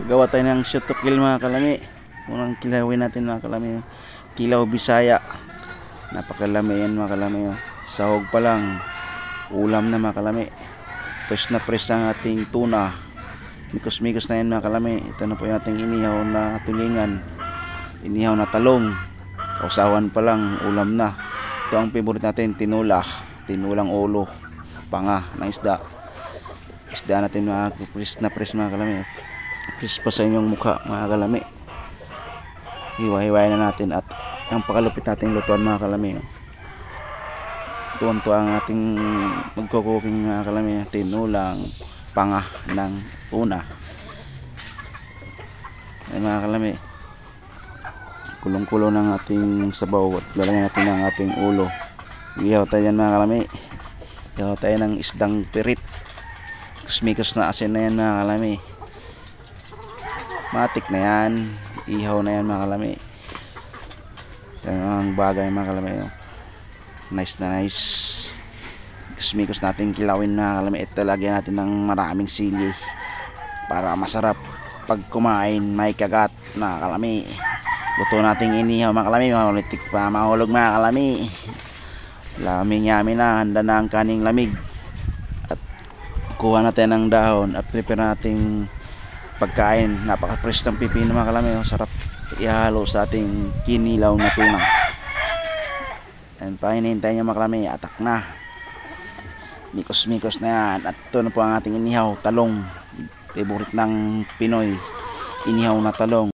Gawa tayo ng shoot to kill mga kalami. Unang kilawin natin mga kalami, kilaw Bisaya. Napakalami yan mga kalami. Sahog pa lang, ulam na mga kalami. Fresh na fresh ang ating tuna. Mikos-mikos na yan mga kalami. Ito na po yung ating inihaw na tulingan, inihaw na talong. Usawan pa lang, ulam na. Ito ang favorite natin, tinula, tinulang ulo, panga ng isda. Isda natin mga fresh na fresh mga kalami. Fresh pa sa inyong mukha mga kalami. Hiwa-hiwain na natin at ang pakalupit nating lutuan mga kalami. Tuwan-tuwa ang ating magkukuking mga kalami. Tinulang panga ng tuna. Ay mga kalami, kulong-kulong ng ating sabaw at lalagyan natin ang ating ulo. Ihaw tayo yan mga kalami. Ihaw tayo ng isdang pirit. Kusmikos na asin na yan mga kalami. Matik na yan, ihaw na yan mga kalami. Yan ang bagay mga kalami. Nice na nice. Kusmikos natin kilawin na kalami. Ito lagyan natin ng maraming sili para masarap pag kumain, may kagat mga kalami. Luto nating inihaw mga kalami. Mahulitik pa, mahulog mga kalami. Lamig yami na, handa na ang kaning lamig. At kuha natin ng dahon at prepare nating pagkain. Napaka-fresh ng pipino mga kalami. Sarap ihalo sa ating kinilaw na tuna. And pahinintay nyo mga kalami, atak na. Mikos-mikos na yan. At ito na po ang ating inihaw, talong. Favorite ng Pinoy, inihaw na talong.